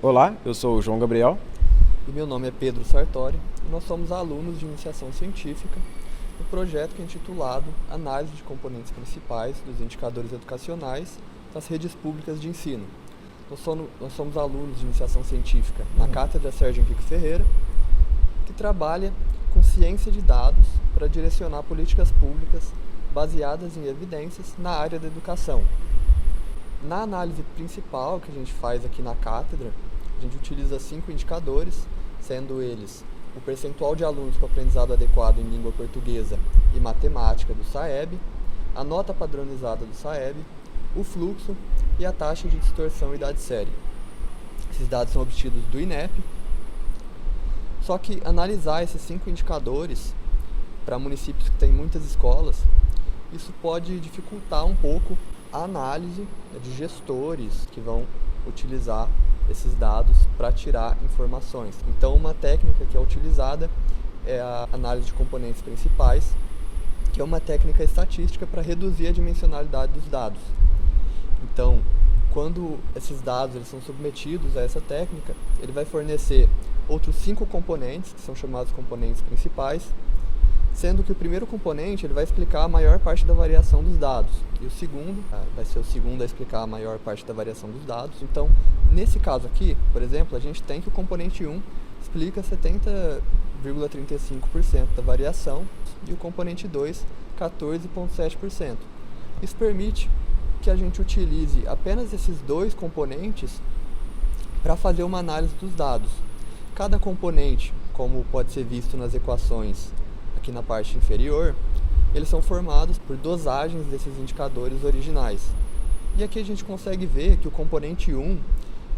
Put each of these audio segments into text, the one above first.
Olá, eu sou o João Gabriel. E meu nome é Pedro Sartori e nós somos alunos de iniciação científica do projeto que é intitulado Análise de componentes principais dos indicadores educacionais das redes públicas de ensino. Nós somos alunos de iniciação científica na Cátedra Sérgio Henrique Ferreira, que trabalha com ciência de dados para direcionar políticas públicas baseadas em evidências na área da educação. Na análise principal que a gente faz aqui na cátedra, a gente utiliza 5 indicadores, sendo eles o percentual de alunos com aprendizado adequado em língua portuguesa e matemática do SAEB, a nota padronizada do SAEB, o fluxo e a taxa de distorção idade-série. Esses dados são obtidos do INEP, só que analisar esses 5 indicadores para municípios que têm muitas escolas, isso pode dificultar um pouco a análise de gestores que vão utilizar esses dados para tirar informações. Então, uma técnica que é utilizada é a análise de componentes principais, que é uma técnica estatística para reduzir a dimensionalidade dos dados. Então, quando esses dados eles são submetidos a essa técnica, ele vai fornecer outros 5 componentes, que são chamados componentes principais, sendo que o primeiro componente ele vai explicar a maior parte da variação dos dados, e o segundo vai ser o segundo a explicar a maior parte da variação dos dados. Então, nesse caso aqui, por exemplo, a gente tem que o componente 1 explica 70,35% da variação e o componente 2, 14,7%. Isso permite que a gente utilize apenas esses 2 componentes para fazer uma análise dos dados. Cada componente, como pode ser visto nas equações aqui na parte inferior, eles são formados por dosagens desses indicadores originais. E aqui a gente consegue ver que o componente 1,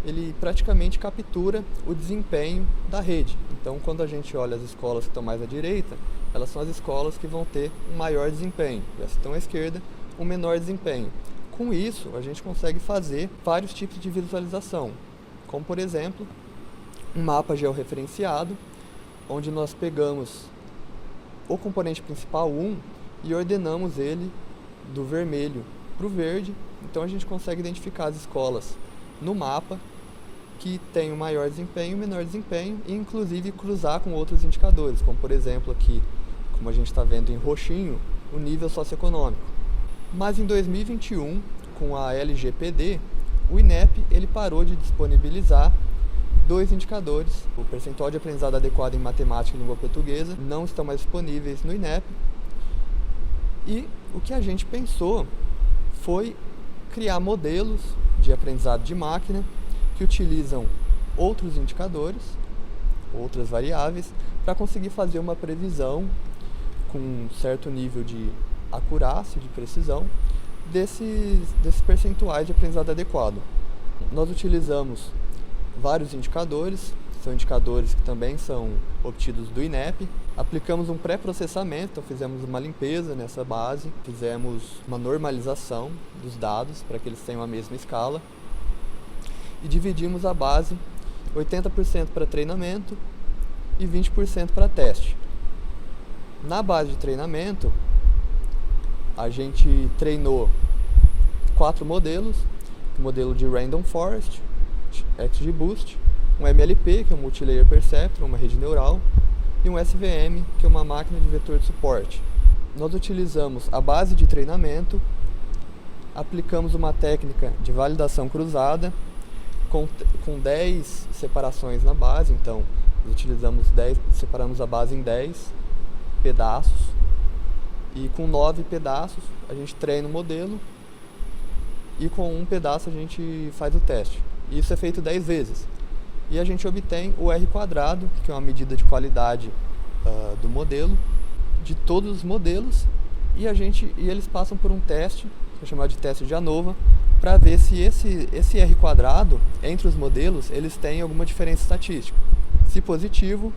ele praticamente captura o desempenho da rede. Então, quando a gente olha as escolas que estão mais à direita, elas são as escolas que vão ter um maior desempenho, e as que estão à esquerda, um menor desempenho. Com isso, a gente consegue fazer vários tipos de visualização, como, por exemplo, um mapa georreferenciado, onde nós pegamos o componente principal 1 e ordenamos ele do vermelho para o verde. Então a gente consegue identificar as escolas no mapa que têm o maior desempenho e o menor desempenho, e inclusive cruzar com outros indicadores, como por exemplo aqui, como a gente está vendo em roxinho, o nível socioeconômico. Mas em 2021, com a LGPD, o INEP ele parou de disponibilizar 2 indicadores. O percentual de aprendizado adequado em matemática e língua portuguesa não estão mais disponíveis no INEP. E o que a gente pensou foi criar modelos de aprendizado de máquina que utilizam outros indicadores, outras variáveis, para conseguir fazer uma previsão com um certo nível de acurácia, de precisão, desses percentuais de aprendizado adequado. Nós utilizamos vários indicadores, são indicadores que também são obtidos do INEP. Aplicamos um pré-processamento, então fizemos uma limpeza nessa base, fizemos uma normalização dos dados para que eles tenham a mesma escala e dividimos a base 80% para treinamento e 20% para teste. Na base de treinamento, a gente treinou 4 modelos, o modelo de Random Forest, XGBoost, um MLP, que é um Multilayer Perceptron, uma rede neural, e um SVM, que é uma máquina de vetor de suporte. Nós utilizamos a base de treinamento, aplicamos uma técnica de validação cruzada, com 10 separações na base. Então, separamos a base em 10 pedaços, e com 9 pedaços a gente treina o modelo, e com um pedaço a gente faz o teste. Isso é feito 10 vezes. E a gente obtém o R², que é uma medida de qualidade do modelo, de todos os modelos, e eles passam por um teste, que é chamado de teste de ANOVA, para ver se esse R², entre os modelos, eles têm alguma diferença estatística. Se positivo,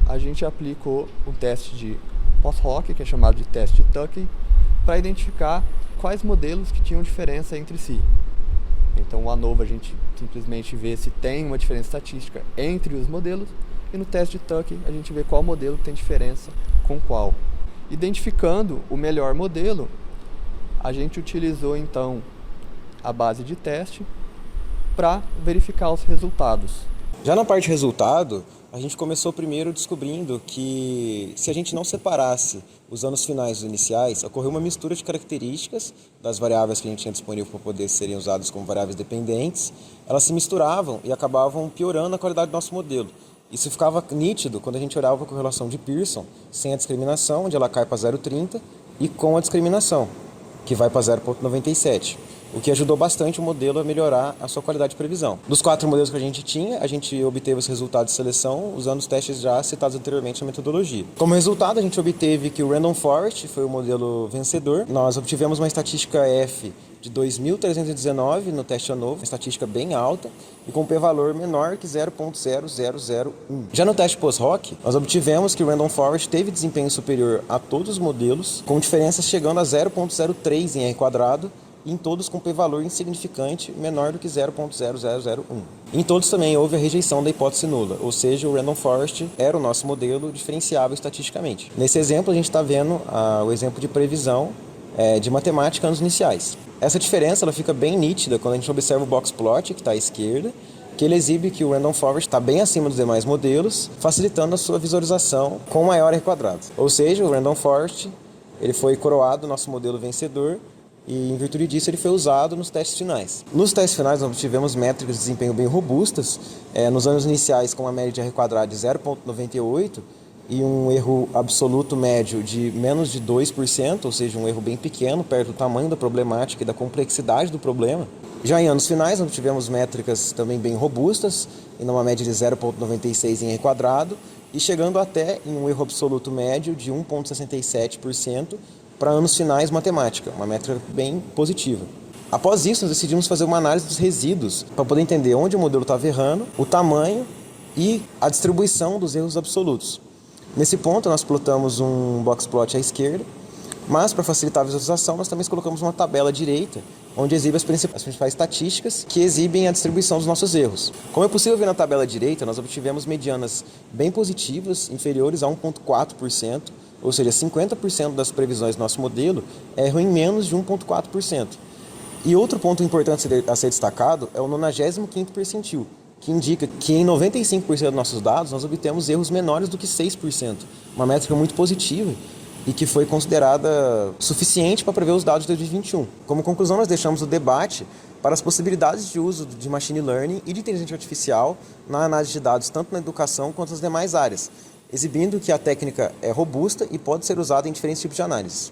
a gente aplicou um teste de post-hoc, que é chamado de teste de Tukey, para identificar quais modelos que tinham diferença entre si. Então, o ANOVA a gente simplesmente vê se tem uma diferença estatística entre os modelos, e no teste de Tukey a gente vê qual modelo tem diferença com qual. Identificando o melhor modelo, a gente utilizou então a base de teste para verificar os resultados. Já na parte de resultado, a gente começou primeiro descobrindo que se a gente não separasse os anos finais dos iniciais, ocorreu uma mistura de características das variáveis que a gente tinha disponível para poder serem usadas como variáveis dependentes. Elas se misturavam e acabavam piorando a qualidade do nosso modelo. Isso ficava nítido quando a gente olhava a correlação de Pearson sem a discriminação, onde ela cai para 0,30, e com a discriminação, que vai para 0,97. O que ajudou bastante o modelo a melhorar a sua qualidade de previsão. Dos 4 modelos que a gente obteve os resultados de seleção usando os testes já citados anteriormente na metodologia. Como resultado, a gente obteve que o Random Forest foi o modelo vencedor. Nós obtivemos uma estatística F de 2.319 no teste ANOVA, uma estatística bem alta, e com p-valor menor que 0.0001. Já no teste post-hoc, nós obtivemos que o Random Forest teve desempenho superior a todos os modelos, com diferenças chegando a 0.03 em R², e em todos com p-valor insignificante menor do que 0.0001. Em todos também houve a rejeição da hipótese nula, ou seja, o Random Forest era o nosso modelo diferenciável estatisticamente. Nesse exemplo, a gente está vendo o exemplo de previsão de matemática anos iniciais. Essa diferença ela fica bem nítida quando a gente observa o box plot, que está à esquerda, que ele exibe que o Random Forest está bem acima dos demais modelos, facilitando a sua visualização com maior R². Ou seja, o Random Forest ele foi coroado, nosso modelo vencedor, e em virtude disso ele foi usado nos testes finais. Nos testes finais nós tivemos métricas de desempenho bem robustas, nos anos iniciais com uma média de R² de 0,98 e um erro absoluto médio de menos de 2%, ou seja, um erro bem pequeno, perto do tamanho da problemática e da complexidade do problema. Já em anos finais nós tivemos métricas também bem robustas, em uma média de 0,96 em R² e chegando até em um erro absoluto médio de 1,67%, para anos finais matemática, uma métrica bem positiva. Após isso, nós decidimos fazer uma análise dos resíduos, para poder entender onde o modelo estava errando, o tamanho e a distribuição dos erros absolutos. Nesse ponto, nós plotamos um box plot à esquerda, mas para facilitar a visualização, nós também colocamos uma tabela à direita, onde exibe as principais estatísticas que exibem a distribuição dos nossos erros. Como é possível ver na tabela à direita, nós obtivemos medianas bem positivas, inferiores a 1,4%, ou seja, 50% das previsões do nosso modelo erram em menos de 1,4%. E outro ponto importante a ser destacado é o 95º percentil, que indica que em 95% dos nossos dados nós obtemos erros menores do que 6%, uma métrica muito positiva e que foi considerada suficiente para prever os dados de 2021. Como conclusão, nós deixamos o debate para as possibilidades de uso de machine learning e de inteligência artificial na análise de dados, tanto na educação quanto nas demais áreas, exibindo que a técnica é robusta e pode ser usada em diferentes tipos de análise.